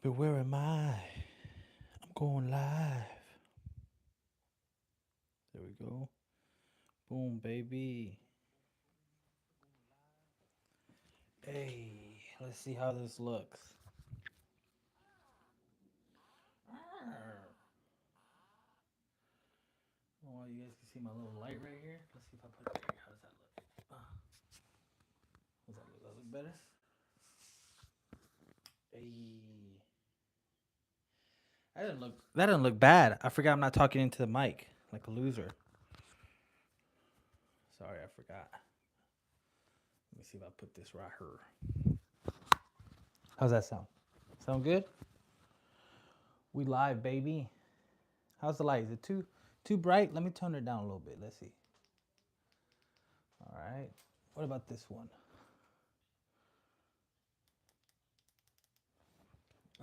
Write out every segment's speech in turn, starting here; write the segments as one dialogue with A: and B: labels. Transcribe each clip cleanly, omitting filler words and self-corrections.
A: But where am I? I'm going live. There we go. Boom, baby. Hey, let's see how this looks. Oh, you guys can see my little light right here. Let's see if I put it right here. How does that look? Does that look? That look better? Hey, that didn't look. That didn't look bad. I forgot I'm not talking into the mic like a loser. Sorry, I forgot. Let me see if I put this right here. How's that sound? Sound good? We live, baby. How's the light? Is it too bright? Let me tone it down a little bit. Let's see. All right. What about this one?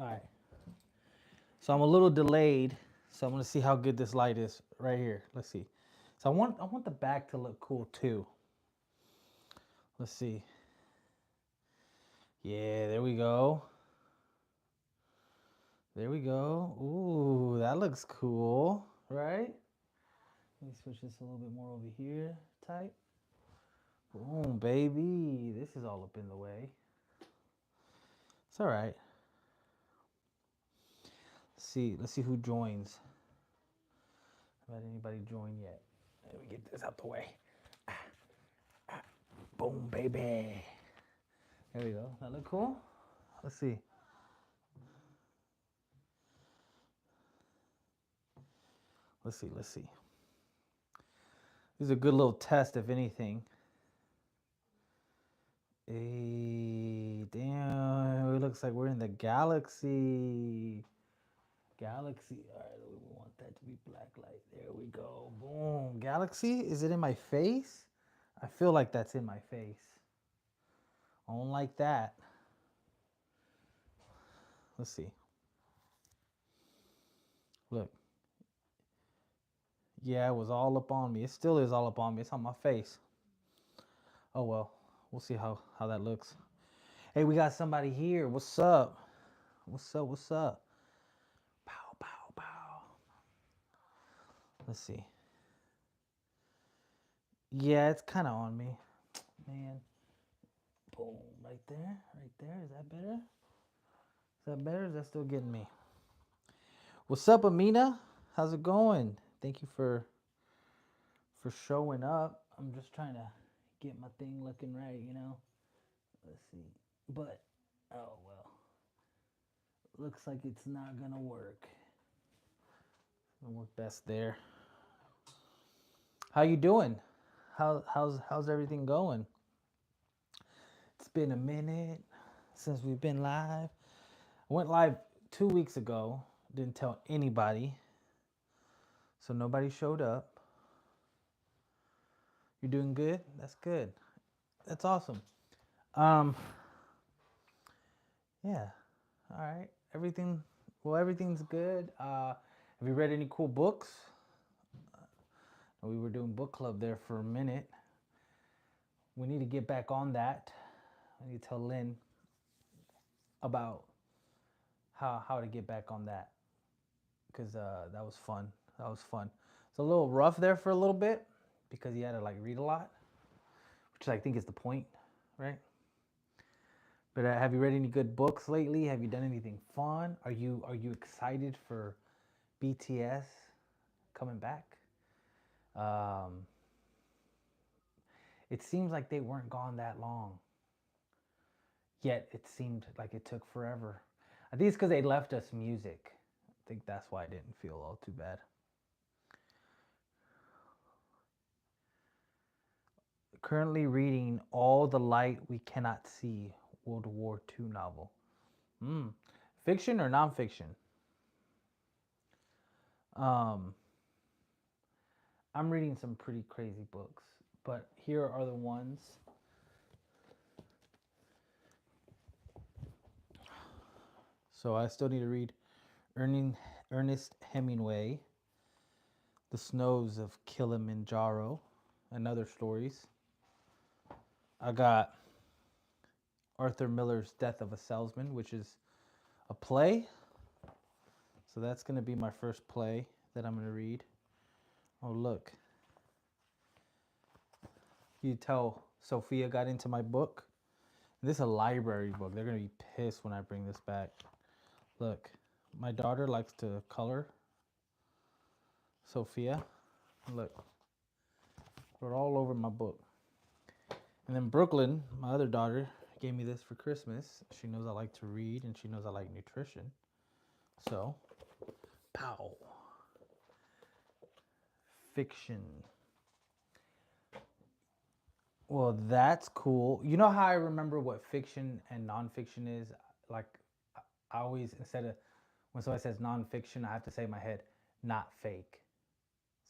A: All right. So I'm a little delayed. So I'm gonna see how good this light is right here. Let's see. So I want the back to look cool too. Let's see. Yeah, there we go. There we go. Ooh, that looks cool, right? Let me switch this a little bit more over here. Type. Boom, baby. This is all up in the way. It's all right. Let's see who joins. Haven't anybody join yet. Let me get this out the way. Boom, baby. There we go. That look cool? Let's see. Let's see. This is a good little test, if anything. Hey, damn. It looks like we're in the galaxy. Galaxy. All right, we want that to be black light. There we go. Boom. Galaxy? Is it in my face? I feel like that's in my face. I don't like that. Let's see. Look. Yeah, it was all up on me. It still is all up on me. It's on my face. Oh well. We'll see how that looks. Hey, we got somebody here. What's up? What's up? What's up? Pow, pow, pow. Let's see. Yeah, it's kind of on me. Man. Boom. Right there. Right there. Is that better? Is that better? Is that still getting me? What's up, Amina? How's it going? Thank you for showing up. I'm just trying to get my thing looking right. Let's see. But oh well. Looks like it's not gonna work. It'll work best there. How you doing? How's everything going? It's been a minute since we've been live. I went live 2 weeks ago. Didn't tell anybody, so nobody showed up. You're doing good. That's good. That's awesome. Um, yeah. All right. Everything. Well, everything's good. Have you read any cool books? We were doing book club there for a minute. We need to get back on that. I need to tell Lynn about how to get back on that because that was fun. That was fun. It's a little rough there for a little bit because you had to like read a lot, which I think is the point, right? But have you read any good books lately? Have you done anything fun? Are you excited for BTS coming back? Um, it seems like they weren't gone that long. Yet it seemed like it took forever. I think it's because they left us music. I think that's why I didn't feel all too bad. Currently reading All the Light We Cannot See, World War II novel. Hmm. Fiction or nonfiction? Um, I'm reading some pretty crazy books, but here are the ones. So I still need to read Ernest Hemingway, The Snows of Kilimanjaro, and other stories. I got Arthur Miller's Death of a Salesman, which is a play. So that's going to be my first play that I'm going to read. Oh, look. You tell Sophia got into my book. This is a library book. They're going to be pissed when I bring this back. Look, my daughter likes to color. Sophia, look, wrote all over my book. And then Brooklyn, my other daughter, gave me this for Christmas. She knows I like to read and she knows I like nutrition. So, pow. Fiction. Well, that's cool. You know how I remember what fiction and nonfiction is? Like, I always, instead of, when somebody says nonfiction, I have to say in my head, not fake.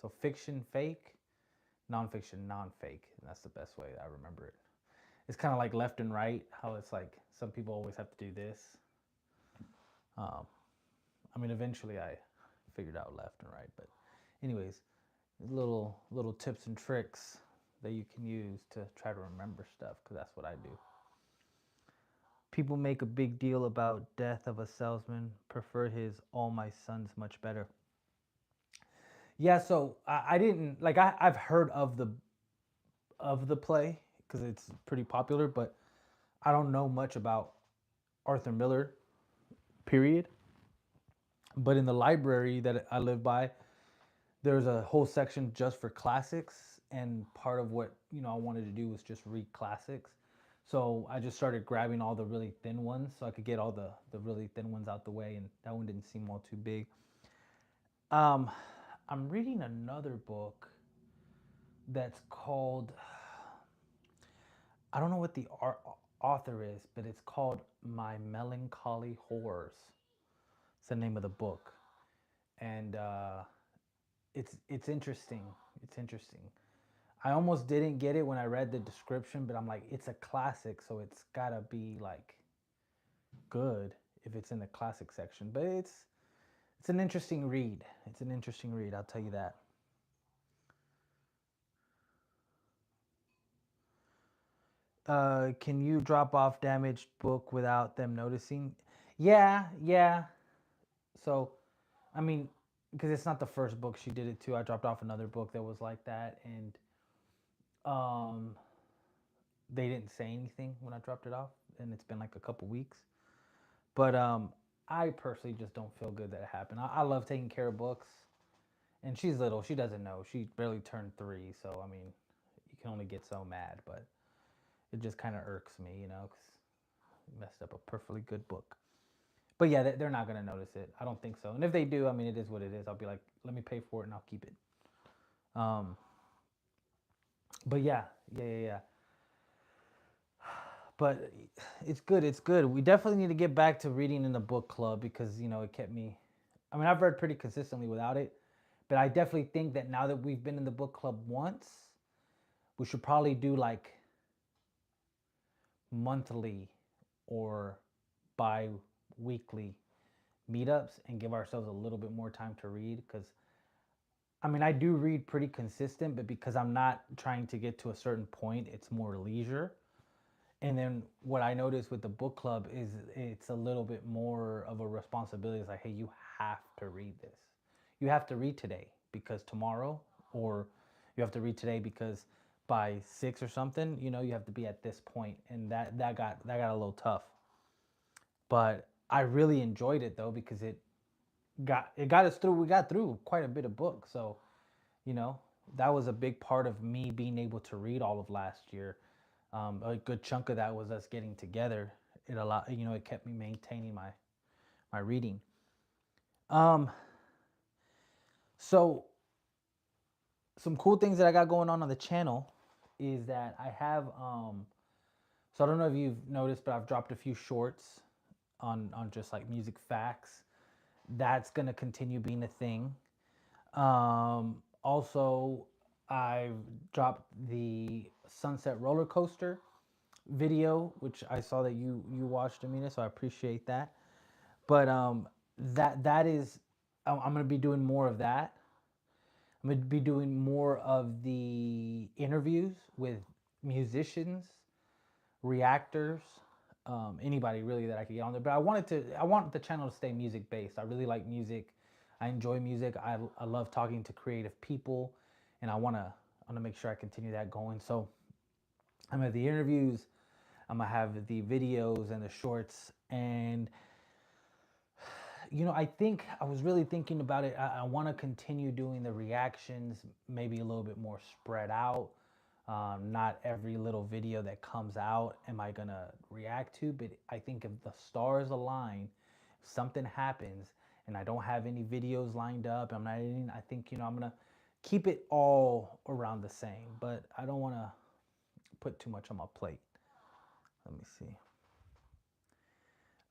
A: So fiction, fake, nonfiction, non-fake. That's the best way I remember it. It's kind of like left and right, how it's like some people always have to do this. I mean, eventually I figured out left and right, but anyways, little tips and tricks that you can use to try to remember stuff, because that's what I do. People make a big deal about death of a salesman. Prefer his All My Sons much better. Yeah, so I didn't like I've heard of the play because it's pretty popular, but I don't know much about Arthur Miller, period. But in the library that I live by, there's a whole section just for classics, and part of what I wanted to do was just read classics. So I just started grabbing all the really thin ones so I could get all the really thin ones out the way, and that one didn't seem all too big. Um, I'm reading another book that's called, I don't know what the author is, but it's called My Melancholy Horrors. It's the name of the book, and it's interesting. It's interesting. I almost didn't get it when I read the description, but I'm like, it's a classic, so it's gotta be like good if it's in the classic section. But it's an interesting read. It's an interesting read. I'll tell you that. Can you drop off damaged book without them noticing? Yeah, yeah. So, I mean, because it's not the first book she did it to. I dropped off another book that was like that, and um, they didn't say anything when I dropped it off, and it's been like a couple weeks. But I personally just don't feel good that it happened. I love taking care of books, and she's little. She doesn't know. She barely turned 3, so I mean, you can only get so mad. But it just kind of irks me, because you messed up a perfectly good book. But yeah, they're not gonna notice it. I don't think so. And if they do, I mean, it is what it is. I'll be like, let me pay for it and I'll keep it. Um, but yeah, yeah, yeah, yeah. But it's good. It's good. We definitely need to get back to reading in the book club because it kept me. I mean, I've read pretty consistently without it, but I definitely think that now that we've been in the book club once, we should probably do like monthly or bi-weekly meetups and give ourselves a little bit more time to read because I mean, I do read pretty consistent, but because I'm not trying to get to a certain point, it's more leisure. And then what I notice with the book club is it's a little bit more of a responsibility. It's like, hey, you have to read this. You have to read today because tomorrow, or you have to read today because by 6 or something, you have to be at this point, and that got a little tough. But I really enjoyed it though because it got us through. We got through quite a bit of books, so you know that was a big part of me being able to read all of last year. A good chunk of that was us getting together. It kept me maintaining my reading. Um, so some cool things that I got going on the channel is that I have. So I don't know if you've noticed, but I've dropped a few shorts on just like music facts. That's gonna continue being a thing. Also, I've dropped the Sunset Roller Coaster video, which I saw that you watched, Amina, so I appreciate that. But that is, I'm gonna be doing more of that. I'm gonna be doing more of the interviews with musicians, reactors, anybody really that I could get on there. But I want the channel to stay music based. I really like music. I enjoy music. I love talking to creative people, and I want to make sure I continue that going. So I'm gonna have the interviews. I'm gonna have the videos and the shorts, and I think I was really thinking about it. I want to continue doing the reactions, maybe a little bit more spread out. Not every little video that comes out am I gonna react to, but I think if the stars align, if something happens, and I don't have any videos lined up, I'm not editing. I think I'm gonna keep it all around the same, but I don't want to put too much on my plate. Let me see.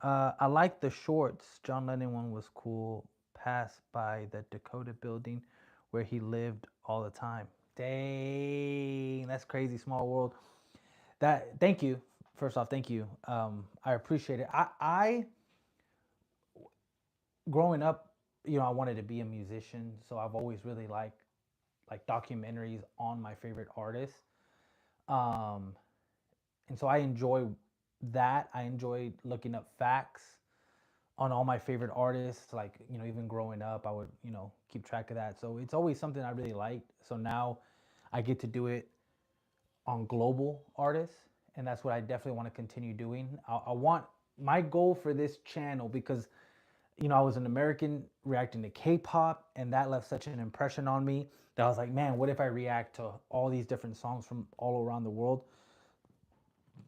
A: I like the shorts. John Lennon one was cool. Passed by the Dakota building where he lived all the time. Dang, that's crazy. Small world. That. Thank you. First off, thank you. I appreciate it. I growing up, I wanted to be a musician, so I've always really liked like documentaries on my favorite artists. Um, and so I enjoy that. I enjoy looking up facts on all my favorite artists. Like, even growing up, I would, keep track of that. So it's always something I really liked. So now I get to do it on global artists, and that's what I definitely want to continue doing. I want my goal for this channel, because I was an American reacting to K-pop, and that left such an impression on me that I was like, man, what if I react to all these different songs from all around the world,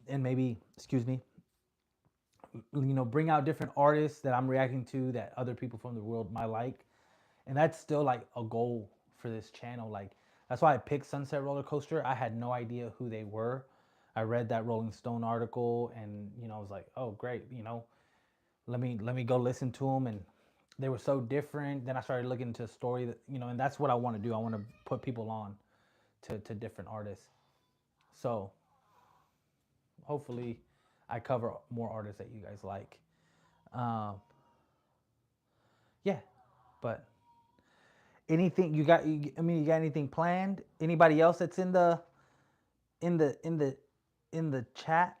A: and maybe, excuse me, bring out different artists that I'm reacting to that other people from the world might like. And that's still like a goal for this channel. Like, that's why I picked Sunset Roller Coaster. I had no idea who they were. I read that Rolling Stone article, and I was like, oh great, let me go listen to them. And they were so different. Then I started looking into a story that, and that's what I want to do. I want to put people on to different artists. So hopefully I cover more artists that you guys like. Um, yeah, but anything you got? I mean, you got anything planned? Anybody else that's in the in the in the chat?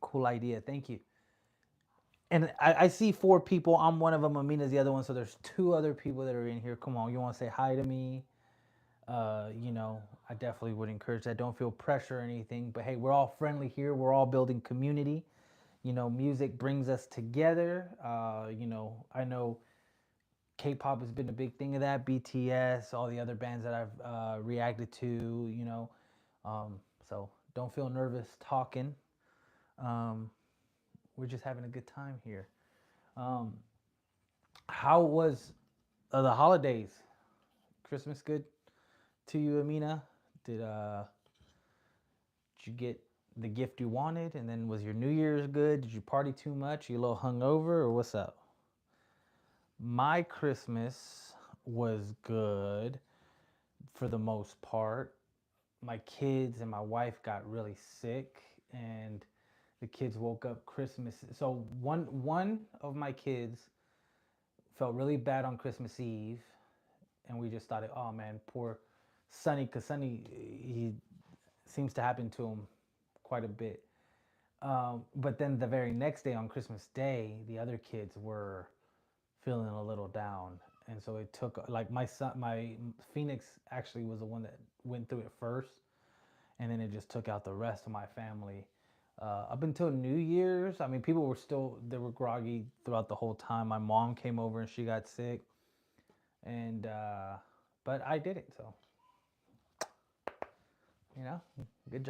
A: Cool idea. Thank you. And I see 4 people. I'm one of them. Amina's the other one. So there's 2 other people that are in here. Come on, you want to say hi to me? I definitely would encourage that. Don't feel pressure or anything. But hey, we're all friendly here. We're all building community. Music brings us together. I know K-pop has been a big thing of that. BTS, all the other bands that I've reacted to. So don't feel nervous talking. Um, we're just having a good time here. Um, how was the holidays? Christmas good to you, Amina? Did you get the gift you wanted? And then was your New Year's good? Did you party too much? You a little hungover, or what's up? My Christmas was good for the most part. My kids and my wife got really sick, and the kids woke up Christmas. So one of my kids felt really bad on Christmas Eve, and we just thought, oh man, poor Sonny, because Sonny, he seems to happen to him quite a bit. But then the very next day, on Christmas Day, the other kids were feeling a little down, and so it took, like, my son, my Phoenix actually was the one that went through it first, and then it just took out the rest of my family. Up until New Year's, I mean, people were still, they were groggy throughout the whole time. My mom came over and she got sick, and but I did it. So you know, good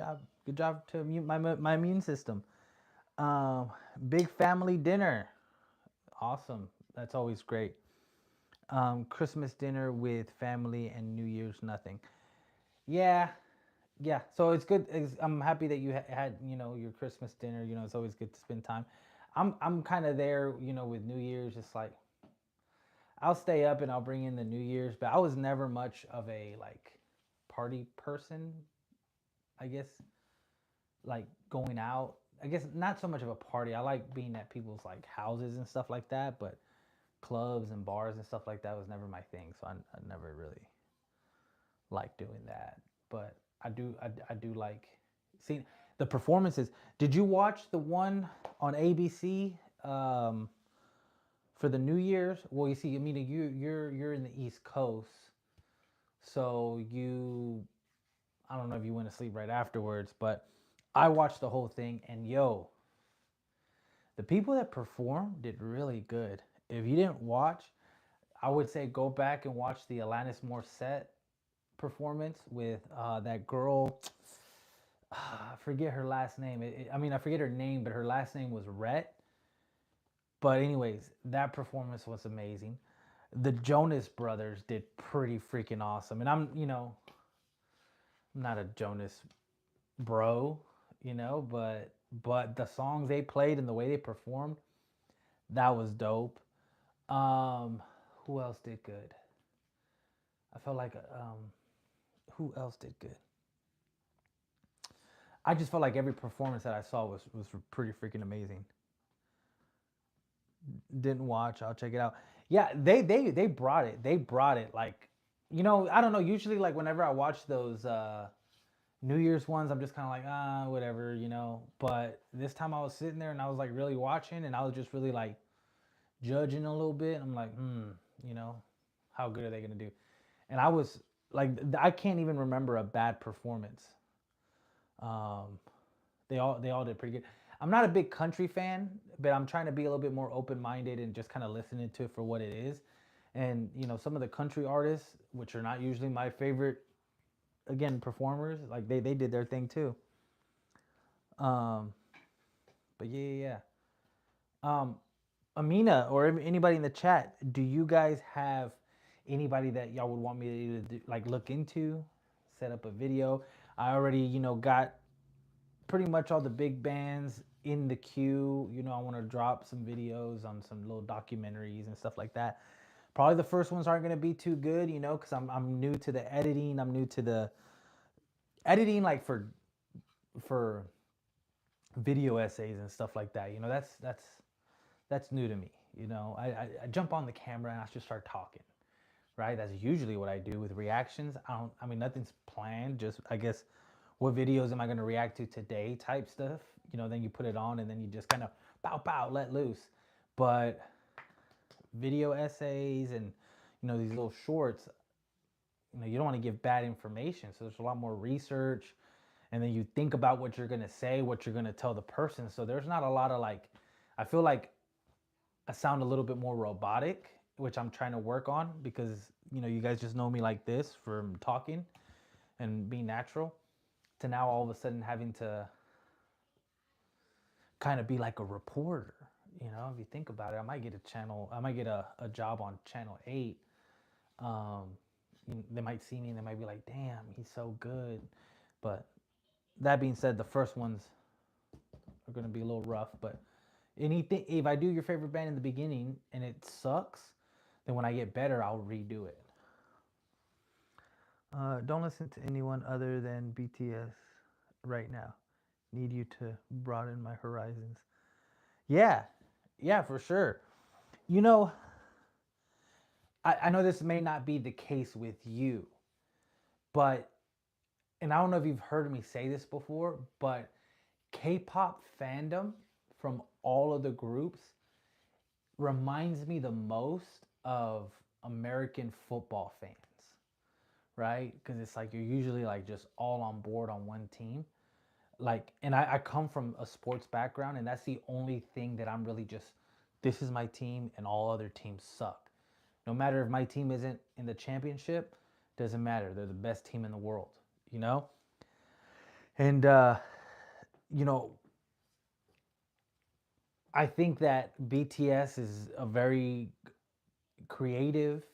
A: job to my immune system. Um, Big family dinner, awesome. That's always great. Christmas dinner with family and New Year's nothing. Yeah, yeah. So it's good. I'm happy that you had your Christmas dinner. It's always good to spend time. I'm kind of there, with New Year's. Just like, I'll stay up and I'll bring in the New Year's, but I was never much of a like party person. I guess, like, going out. I guess not so much of a party. I like being at people's like houses and stuff like that, but clubs and bars and stuff like that was never my thing. So I never really like doing that. But I do like seeing the performances. Did you watch the one on ABC for the New Year's? Well, you see, I mean, you're in the East Coast, so you, I don't know if you went to sleep right afterwards, but I watched the whole thing, and yo, the people that performed did really good. If you didn't watch, I would say go back and watch the Alanis Morissette performance with that girl. I forget her last name. I mean, I forget her name, but her last name was Rhett. But anyways, that performance was amazing. The Jonas Brothers did pretty freaking awesome, and I'm not a Jonas bro, but the songs they played and the way they performed, that was dope. Who else did good? I felt like who else did good? I just felt like every performance that I saw was pretty freaking amazing. Didn't watch. I'll check it out. Yeah, they brought it. They brought it. Like, I don't know. Usually, like whenever I watch those New Year's ones, I'm just kind of like whatever. But this time I was sitting there and I was like really watching, and I was just really like judging a little bit. I'm like, you know, how good are they gonna do? And I was like, I can't even remember a bad performance. Um, they all did pretty good. I'm not a big country fan, but I'm trying to be a little bit more open minded and just kind of listening to it for what it is. And some of the country artists, which are not usually my favorite, again, performers, like they did their thing too. Um, but yeah. Um, Amina or anybody in the chat, do you guys have anybody that y'all would want me to do, like look into, set up a video? I already, got pretty much all the big bands in the queue. I want to drop some videos on some little documentaries and stuff like that. Probably the first ones aren't going to be too good, because I'm new to the editing. I'm new to the editing, like for video essays and stuff like that. That's new to me. I jump on the camera and I just start talking. Right, that's usually what I do with reactions. I mean, nothing's planned. Just, I guess, what videos am I going to react to today type stuff. Then you put it on and then you just kind of bow bow let loose. But video essays and these little shorts, you don't want to give bad information. So there's a lot more research, and then you think about what you're going to say, what you're going to tell the person. So there's not a lot of like, I feel like I sound a little bit more robotic, which I'm trying to work on, because you guys just know me like this from talking and being natural, to now all of a sudden having to kind of be like a reporter. If you think about it, I might get a job on Channel 8. um, they might see me and they might be like, damn, he's so good. But that being said, the first ones are going to be a little rough. But anything, if I do your favorite band in the beginning and it sucks, then when I get better, I'll redo it. Don't listen to anyone other than BTS right now. Need you to broaden my horizons. Yeah, yeah, for sure. You know, I know this may not be the case with you, but, and I don't know if you've heard me say this before, but K-pop fandom from all of the groups reminds me the most of American football fans, right? Because it's like you're usually like just all on board on one team. Like, and I come from a sports background, and that's the only thing that I'm really just, this is my team, and all other teams suck. No matter if my team isn't in the championship, doesn't matter. They're the best team in the world, you know? And, you know, I think that BTS is a very creative,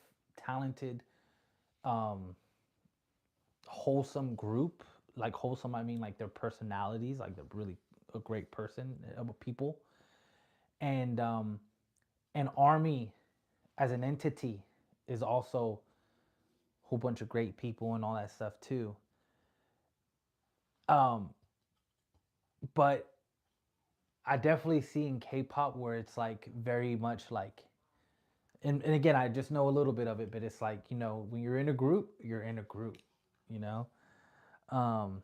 A: talented, um, wholesome group. Like wholesome, I mean like their personalities, like they're really a great person of people. And an army as an entity is also a whole bunch of great people and all that stuff too. Um, but I definitely see in K-pop where it's like very much like, and again, I just know a little bit of it, but it's like, when you're in a group, you're in a group, you know? Um,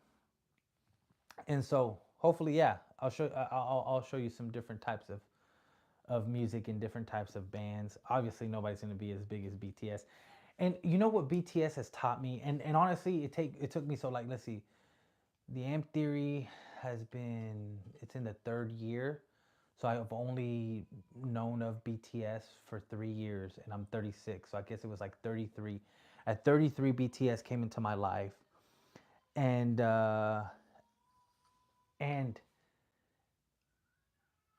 A: and so hopefully, yeah, I'll show you some different types of music and different types of bands. Obviously, nobody's gonna be as big as BTS. And you know what BTS has taught me, and honestly, it took me so like let's see, the Amp Theory has been it's in the third year, so I've only known of BTS for 3 years, and I'm 36, so I guess it was like 33. At 33, BTS came into my life, and and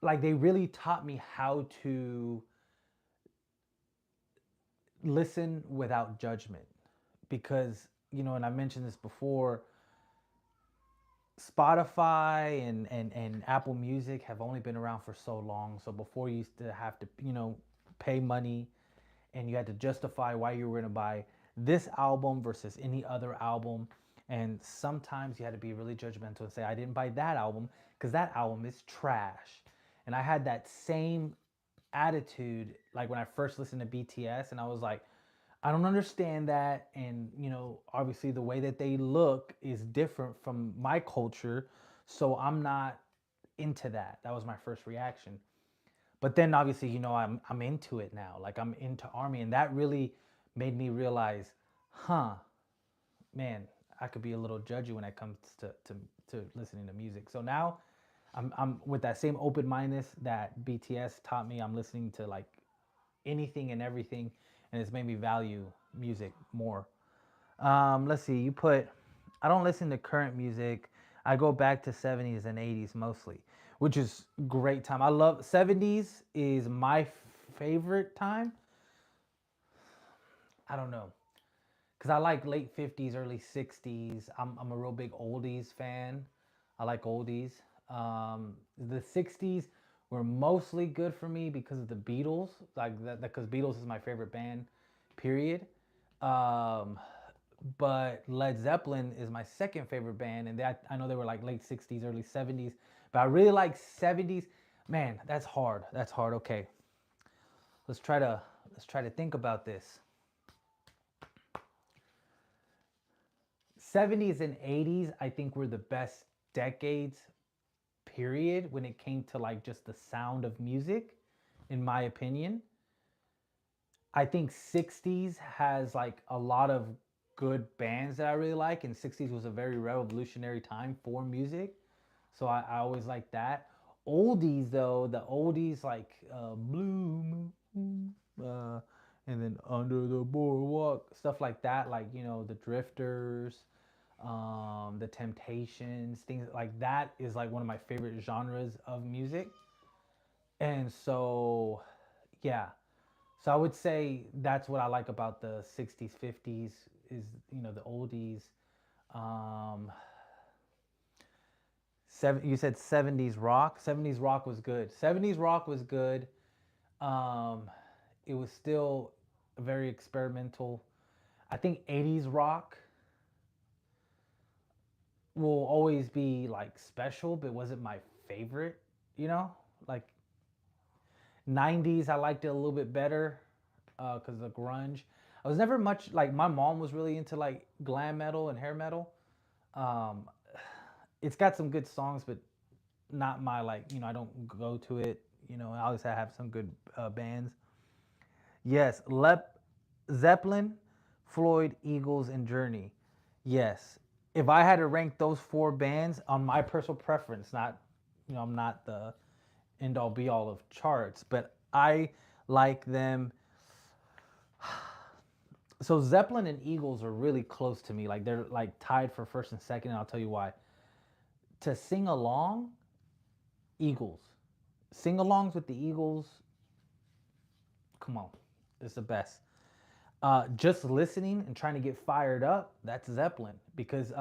A: like they really taught me how to listen without judgment, because and I mentioned this before, Spotify and Apple Music have only been around for so long. So before you used to have to, pay money, and you had to justify why you were going to buy this album versus any other album. And sometimes you had to be really judgmental and say, I didn't buy that album because that album is trash. And I had that same attitude like when I first listened to BTS, and I was like, I don't understand that. And, obviously the way that they look is different from my culture. So I'm not into that. That was my first reaction. But then obviously, I'm into it now. Like I'm into Army. And that really made me realize, huh, man, I could be a little judgy when it comes to listening to music. So now I'm with that same open mindedness that BTS taught me. I'm listening to like anything and everything, and it's made me value music more. Let's see. I don't listen to current music. I go back to 70s and 80s mostly, which is great time. I love 70s is my favorite time. I don't know, because I like late 50s, early 60s. I'm a real big oldies fan. I like oldies. The 60s were mostly good for me because of the Beatles, like that, because Beatles is my favorite band, period. Um, but Led Zeppelin is my second favorite band, and that I know they were like late 60s, early 70s, but I really like 70s. Man, that's hard. That's hard. Okay, let's try to let's try to think about this. 70s and 80s, I think were the best decades, period, when it came to like just the sound of music, in my opinion. I think 60s has like a lot of good bands that I really like, and 60s was a very revolutionary time for music. So I always like that. Oldies though, the oldies like Blue Moon, and then Under the Boardwalk, stuff like that, like the Drifters, the Temptations, things like that is like one of my favorite genres of music. And so, yeah, so I would say that's what I like about the 60s, 50s is, the oldies. Um, you said 70s rock. 70s rock was good. 70s rock was good. Um, it was still very experimental. I think 80s rock will always be like special, but wasn't my favorite, you know? Like 90s, I liked it a little bit better because of grunge. I was never much like my mom was really into like glam metal and hair metal. Um, it's got some good songs, but not my like. I don't go to it. I always have some good bands. Yes, Zeppelin, Floyd, Eagles, and Journey. Yes, if I had to rank those four bands on my personal preference, not I'm not the end all be all of charts, but I like them. So Zeppelin and Eagles are really close to me. Like they're like tied for first and second, and I'll tell you why. To sing along, Eagles. Sing-alongs with the Eagles, come on, it's the best. Just listening and trying to get fired up, that's Zeppelin, because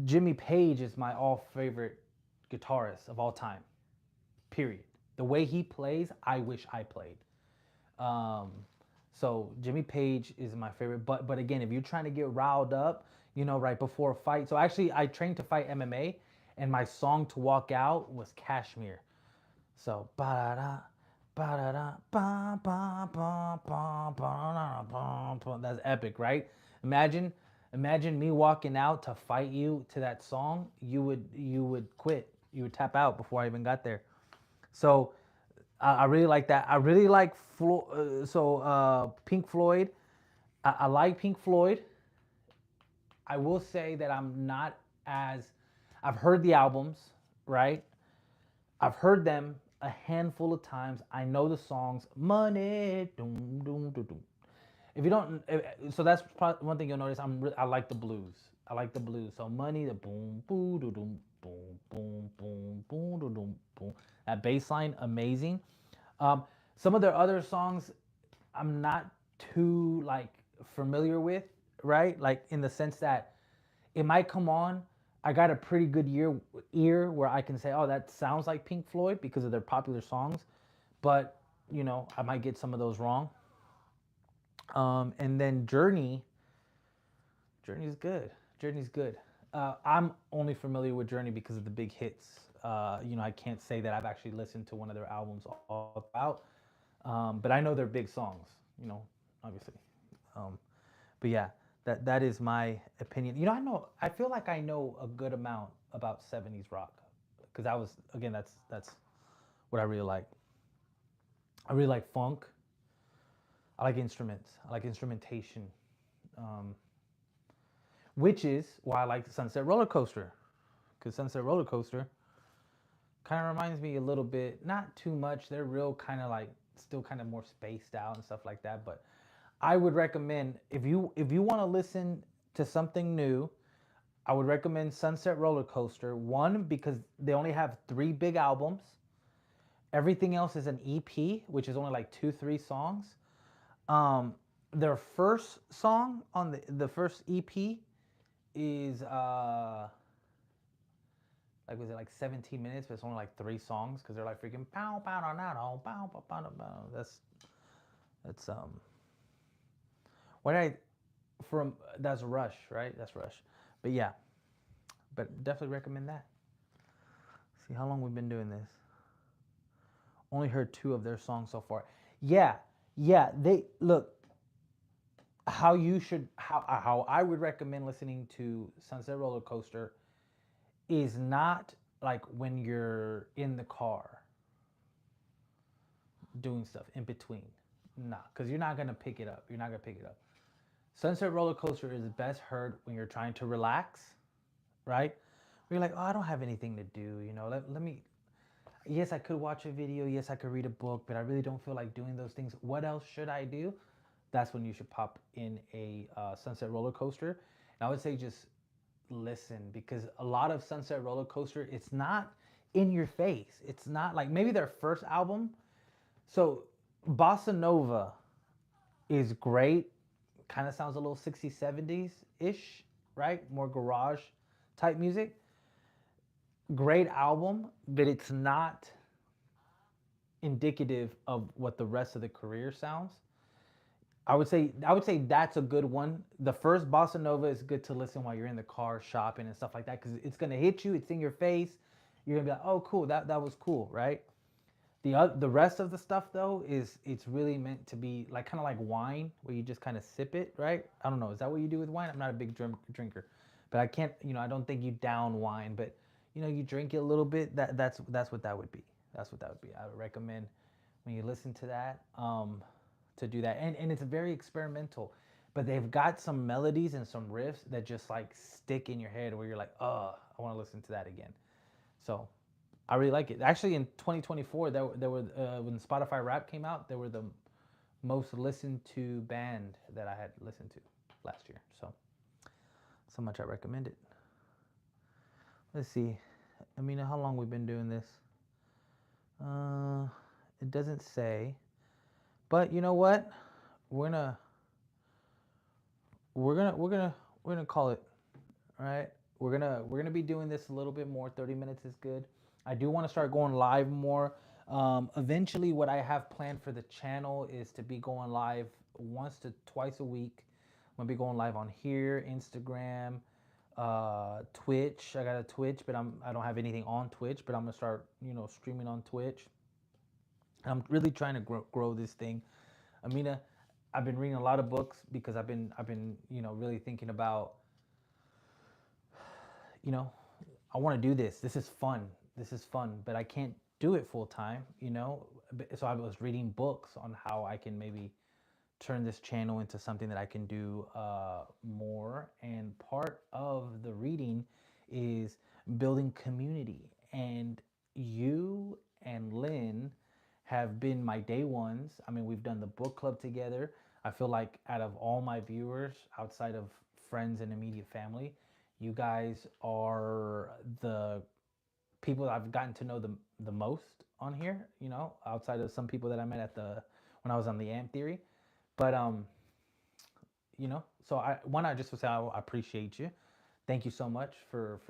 A: Jimmy Page is my all favorite guitarist of all time. Period. The way he plays, I wish I played. Um, so Jimmy Page is my favorite. But again, if you're trying to get riled up, right before a fight. So actually, I trained to fight MMA, and my song to walk out was Kashmir. So ba da ba da ba ba ba ba ba ba. That's epic, right? Imagine Imagine me walking out to fight you to that song. You would quit. You would tap out before I even got there. So I really like that. I really like Pink Floyd. I like Pink Floyd. I will say that I'm not as I've heard the albums, right? I've heard them a handful of times. I know the songs. Money, doom, doom, doom, doom. If you don't, so that's probably one thing you'll notice. I like the blues. I like the blues. So money, the boom, boom, doom, doom, boom, boom, boom, boom, doom, doom, boom. That bass line, amazing. Um, some of their other songs, I'm not too like familiar with, right? Like in the sense that it might come on. I got a pretty good ear where I can say, oh, that sounds like Pink Floyd because of their popular songs, but I might get some of those wrong. And then Journey's good. Journey's good. I'm only familiar with Journey because of the big hits. I can't say that I've actually listened to one of their albums all throughout, but I know they're big songs. Obviously. Um, but yeah, that is my opinion. I feel like I know a good amount about '70s rock because I was again that's what I really like. I really like funk. I like instruments. I like instrumentation. Um, which is why I like Sunset Roller Coaster, because Sunset Roller Coaster kind of reminds me a little bit, not too much. They're real kind of like still kind of more spaced out and stuff like that. But I would recommend if you want to listen to something new, I would recommend Sunset Roller Coaster. One, because they only have three big albums. Everything else is an EP, which is only like two, three songs. Um, their first song on the first EP is like was it like 17 minutes, but it's only like three songs because they're like freaking pow pow pow pow pow pow pow pow. That's what I from that's Rush, right? That's Rush. But yeah, but definitely recommend that. See how long we've been doing this. Only heard two of their songs so far. Yeah, yeah. They look how you should how I would recommend listening to Sunset Roller Coaster is not like when you're in the car doing stuff in between. Nah, because you're not gonna pick it up. You're not gonna pick it up. Sunset Roller Coaster is best heard when you're trying to relax, right? Where you're like, oh, I don't have anything to do. Let me. Yes, I could watch a video. Yes, I could read a book, but I really don't feel like doing those things. What else should I do? That's when you should pop in a Sunset Roller Coaster. And I would say just listen because a lot of Sunset Roller Coaster, it's not in your face. It's not like maybe their first album. So Bossa Nova is great. Kind of sounds a little 60s, 70s ish, right? More garage type music. Great album, but it's not indicative of what the rest of the career sounds. I would say that's a good one. The first Bossa Nova is good to listen while you're in the car shopping and stuff like that because it's gonna hit you. It's in your face. You're gonna be like, oh, cool, that was cool, right? The rest of the stuff though is it's really meant to be like kind of like wine where you just kind of sip it, right? I don't know. Is that what you do with wine? I'm not a big drinker, but I can't. I don't think you down wine, but you drink it a little bit. That's what that would be. That's what that would be. I would recommend when you listen to that to do that, and it's very experimental, but they've got some melodies and some riffs that just like stick in your head where you're like, oh, I want to listen to that again. So I really like it. Actually, in 2024, there were when Spotify Rap came out, they were the most listened to band that I had listened to last year. So much I recommend it. Let's see. I mean, how long we've been doing this? It doesn't say, but you know what? We're gonna we're gonna we're gonna we're gonna call it. All right. We're gonna be doing this a little bit more. 30 minutes is good. I do want to start going live more. Eventually, what I have planned for the channel is to be going live once to twice a week. I'm gonna be going live on here, Instagram, Twitch. I got a Twitch, but I don't have anything on Twitch. But I'm gonna start streaming on Twitch. And I'm really trying to grow this thing. Amina, I've been reading a lot of books because I've been really thinking about you know, I want to do this. This is fun. This is fun, but I can't do it full time, you know? So I was reading books on how I can maybe turn this channel into something that I can do more. And part of the reading is building community. And you and Lynn have been my day ones. I mean, we've done the book club together. I feel like out of all my viewers, outside of friends and immediate family, you guys are the people that I've gotten to know the most on here, you know, outside of some people that I met at the when I was on the AMP theory. But you know, so I just would say I appreciate you. Thank you so much for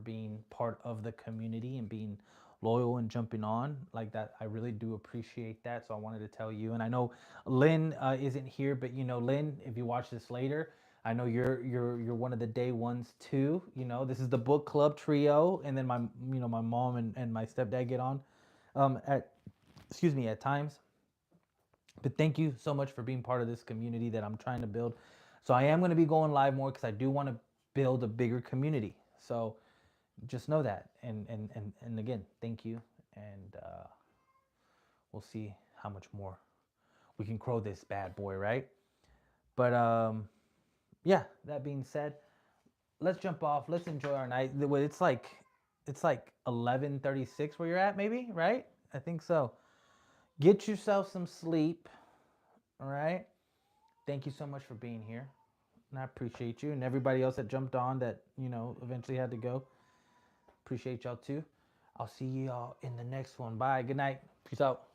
A: being part of the community and being loyal and jumping on like that. I really do appreciate that. So I wanted to tell you, and I know Lynn isn't here, but you know, Lynn, if you watch this later, I know you're one of the day ones too. You know, this is the book club trio, and then my my mom and my stepdad get on at excuse me at times. But thank you so much for being part of this community that I'm trying to build. So I am going to be going live more because I do want to build a bigger community. So just know that. And again, thank you. And we'll see how much more we can grow this bad boy, right? But yeah, that being said, let's jump off. Let's enjoy our night. It's like 11:36 where you're at, maybe, right? I think so. Get yourself some sleep, all right? Thank you so much for being here. And I appreciate you and everybody else that jumped on that, eventually had to go. Appreciate y'all too. I'll see y'all in the next one. Bye. Good night. Peace out.